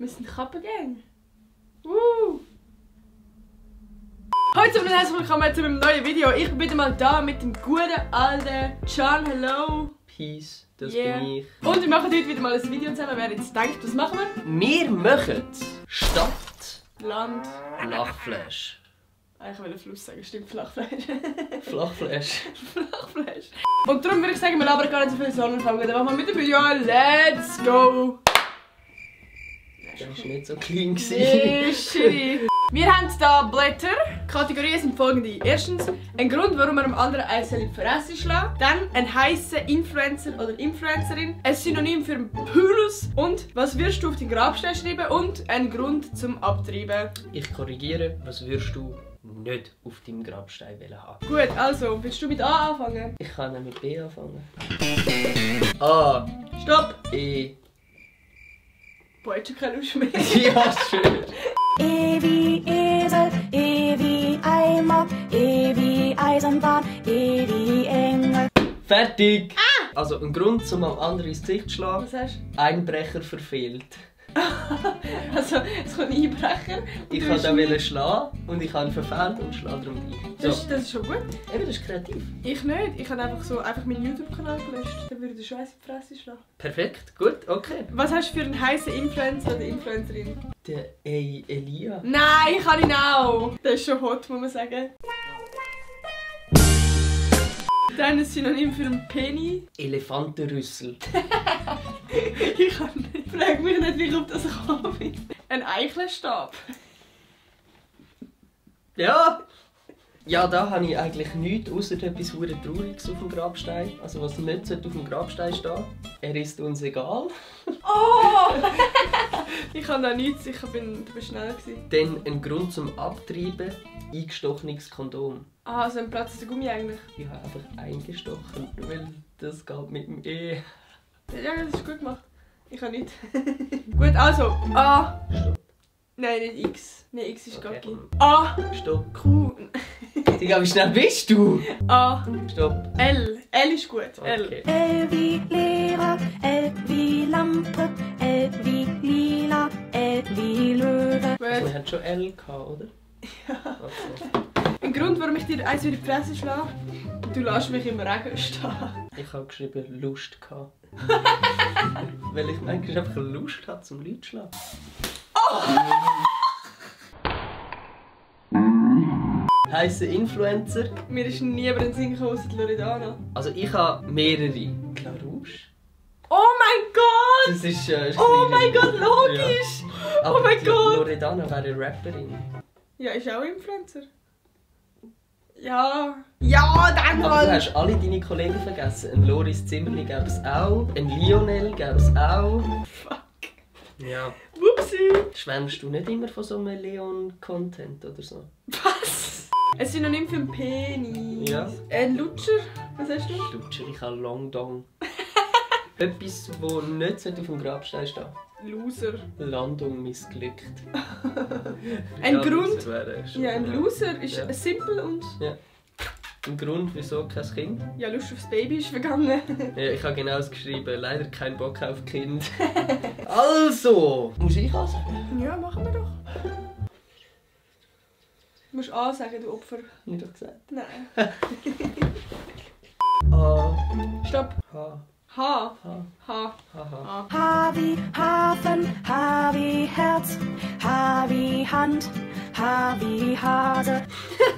Wir sind Kappengang. Heute und herzlich willkommen zu einem neuen Video. Ich bin wieder mal da mit dem guten alten Can. Hello. Peace, das bin ich. Und wir machen heute wieder mal ein Video zusammen. Wer jetzt denkt, was machen wir? Wir machen Stadt, Land, Flachflash. Ich will Fluss sagen, stimmt, Flachflash. Flachflash. Flachflash. Und darum würde ich sagen, wir labern gar nicht so viel, sondern fangen dann mal mit dem Video an. Let's go! Das war nicht so clean. Nee, shitty. Wir haben hier Blätter. Kategorien sind folgende. Erstens, ein Grund, warum man einem anderen eins in die Fresse schlägt. Dann ein heißer Influencer oder Influencerin. Ein Synonym für einen Pulus. Und was wirst du auf den Grabstein schreiben? Und ein Grund zum Abtreiben. Ich korrigiere, was würdest du nicht auf deinem Grabstein haben? Gut, also, willst du mit A anfangen? Ich kann auch mit B anfangen. A. Stopp! E. Boah, jetzt schon keine Lust mehr. Ja, schön. E wie Esel, E wie Eimer, E wie Eisenbahn, E wie Engel. Fertig! Also ein Grund, um am anderen ins Gesicht zu schlagen. Was hast Einbrecher verfehlt. du? Also, es kommt ein Einbrecher. Ich wollte ihn schlagen und ich habe ihn verfehlt und schlage darum ein. Das ist schon gut. Eben, das ist kreativ. Ich nicht. Ich habe einfach meinen YouTube-Kanal gelöscht. Dann würde der schon eins in die Fresse schlagen. Perfekt, gut, okay. Was hast du für einen heißen Influencer oder Influencerin? Der Elia. Nein, ich kann ihn auch. Der ist schon hot, muss man sagen. Dann ein Synonym für einen Penny. Elefantenrüssel. Ich frage mich nicht, wie ich auf das gekommen bin. Ein Eichelstab. Ja! Ja, da habe ich eigentlich nichts außer etwas verdammt Trauriges auf dem Grabstein. Also was nicht auf dem Grabstein stehen. Er ist uns egal. Oh! Ich kann da nichts, du bist schnell gewesen. Dann ein Grund zum Abtreiben, eingestochenes Kondom. Ah, so ein Platz der Gummi eigentlich. Ich habe einfach eingestochen, weil das geht mit dem E. Ja, das ist gut gemacht. Ich kann nicht. Gut, also A. Stopp. Nein, nicht X. Nein, X ist Okay. Gaggi. A. Stopp. Q. Digga, wie schnell bist du? A. Stopp. L. L ist gut. L. Okay. L wie Lehrer, L wie Lampe, L wie Lila, L wie Löwe. Also, wir Gut. hatten schon L gehabt, oder? Ja. Okay. Ein Grund, warum ich dir eins in die Fresse schlage, du lässt mich im Regen stehen. Ich habe geschrieben Lust gehabt. Weil ich manchmal einfach Lust hatte, zum Leute zu schlagen. Heiße Influencer. Mir ist nie über den Sinn gekommen, außer die Loredana. Also ich habe mehrere. Clarouche. Oh mein Gott! Das ist Oh mein Gott, logisch! Ja. Oh mein die Gott! Loredana wäre eine Rapperin. Ja, ist auch Influencer. Ja. Ja, dann Aber du mal! hast alle deine Kollegen vergessen. Ein Loris Zimmerli gäbe es auch. Ein Lionel gäbe es auch. Fuck. Ja. Wupsi! Schwärmst du nicht immer von so einem Leon-Content oder so? Was? Ein Synonym für einen Penis. Ja. Ein Lutscher? Was hast du? Lutscher, ich habe Long Dong. Etwas, das nicht auf dem Grabstein steht. Loser. Landung missglückt. Ein Ja, Grund? Loser wäre schon- Ja, ein Loser ist Ja. simpel und... Ja. Ein Grund, wieso kein Kind? Ja, Lust aufs Baby ist vergangen. Ja, ich habe genau das geschrieben. Leider kein Bock auf Kind. Also! Muss ich auch sagen? Ja, machen wir doch. Du musst A sagen, du Opfer. Nicht doch gesagt. Nein. A. Stopp. H. H. H. H. Haha. A. H wie Hafen, H wie Herz, H wie Hand, H wie Hase.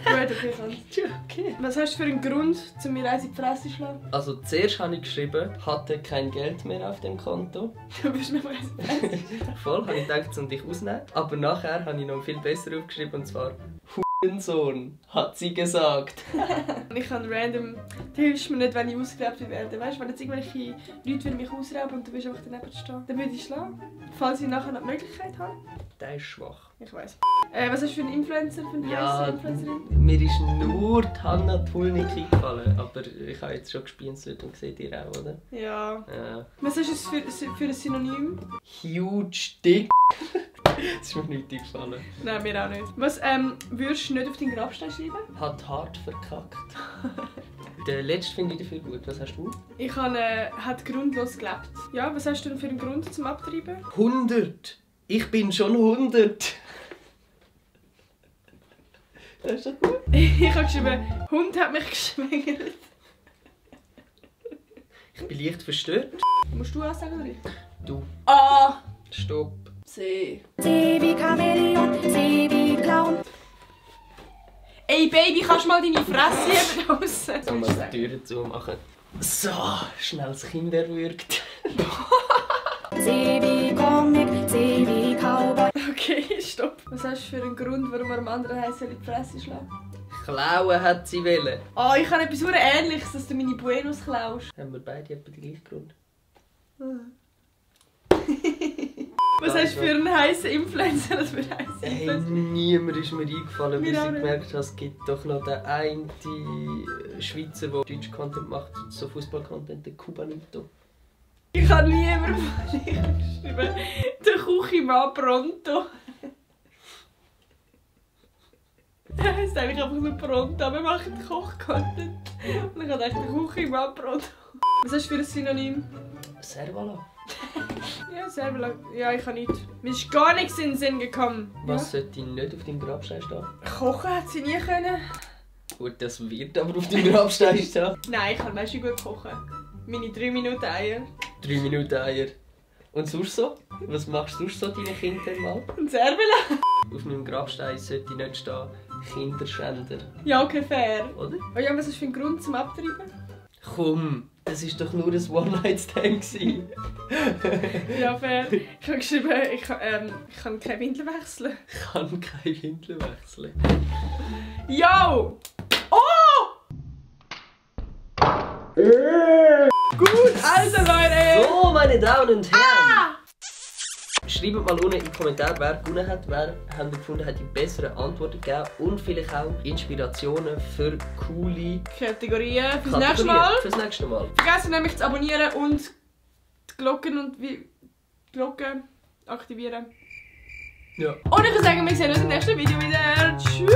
Gut, okay, kannst. Tja, okay. Was hast du für einen Grund, um mir eins in die Fresse zu schlagen? Also zuerst habe ich geschrieben, hatte kein Geld mehr auf dem Konto. Du bist mir mal eins in die Fresse schlagen. Voll, habe ich gedacht, um dich auszunehmen. Aber nachher habe ich noch viel besser aufgeschrieben und zwar Hurensohn, hat sie gesagt. Und ich kann random... Du hilfst mir nicht, wenn ich ausgeraubt werde. Weißt du, wenn jetzt irgendwelche Leute mich ausrauben und du bist einfach daneben stehen, dann würde ich schlagen. Falls ich nachher noch die Möglichkeit habe. Der ist schwach. Ich weiss. Was hast du für einen Influencer, für eine Ja, heisse Influencerin? mir ist nur die Hanna Tulnik eingefallen, aber ich habe jetzt schon gespienzelt und seht ihr auch, oder? Ja. Ja. Was hast du für ein Synonym? Huge Dick. Das ist mir nicht eingefallen. Nein, mir auch nicht. Was würdest du nicht auf deinen Grabstein schreiben? Hat hart verkackt. Den letzten finde ich dafür gut. Was hast du? Ich habe hat grundlos gelebt. Ja, was hast du denn für einen Grund zum Abtreiben? 100 Ich bin schon 100. Das ist doch gut. Ich habe geschrieben, Hund hat mich geschwängert. Ich bin leicht verstört. Musst du auch sagen, oder ich? Du. A. Stopp. C. C wie Chamäleon, C wie Clown. Ey Baby, kannst du mal deine Fresse hier draussen? Sollen wir die Türen zumachen? So, schnell das Kind erwürgt. C wie Comic, C wie Cowboy. Okay, stopp. Was hast du für einen Grund, warum wir dem anderen heiß in die Fresse schlagen? Klauen hat sie wollen. Oh, ich habe etwas sehr Ähnliches, dass du meine Buenos klaust. Haben wir beide etwa den gleichen Grund? Was hast du für einen heißen Influencer, das wir heißen Hey, Influencer? niemand ist mir eingefallen, Mir bis auch ich nicht. gemerkt habe, es gibt doch noch den einen Schweizer, der deutsch Content macht, so Fußball-Content, den Cubanito. Ich habe niemanden geschrieben. Der Küchenmann Pronto. Der heisst eigentlich einfach nur Pronto, aber er macht Koch-Content. Und ich habe gedacht, der Küchenmann Pronto. Was hast du für ein Synonym? Servala. Ja, selber lang. Ja, ich kann nicht. Mir ist gar nichts in den Sinn gekommen. Was sollte nicht auf deinem Grabstein stehen? Ja. Kochen hat sie nie können. Gut, das wird aber auf deinem Grabstein stehen. Nein, ich kann weißt du gut kochen. Meine 3 Minuten Eier. 3 Minuten Eier. Und sonst so? Was machst du sonst so deine Kinder mal? Und Serbela. Auf meinem Grabstein sollte nicht stehen Kinderschänder. Ja, okay, fair. Oder? Oh ja, was ist für ein Grund zum Abtreiben? Komm, das war doch nur ein One-Night-Stand. Ja, fair. Ich habe geschrieben, ich kann keine Windel wechseln. Ich kann keine Windel wechseln. Yo! Oh! Gut, also Leute! So, meine Damen und Herren! Schreibt mal unten in die Kommentare, wer gewonnen hat, wer habt ihr gefunden hat die besseren Antworten gegeben und vielleicht auch Inspirationen für coole Kategorien fürs Kategorien nächste Mal. fürs nächste Mal. Vergessen nämlich zu abonnieren und die Glocken und die Glocke aktivieren. Ja. Und ich würde sagen, wir sehen uns im nächsten Video wieder. Tschüss!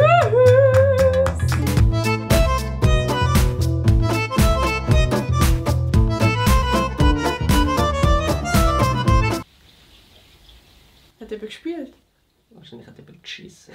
Hat jemand gespielt? Wahrscheinlich hat jemand geschissen.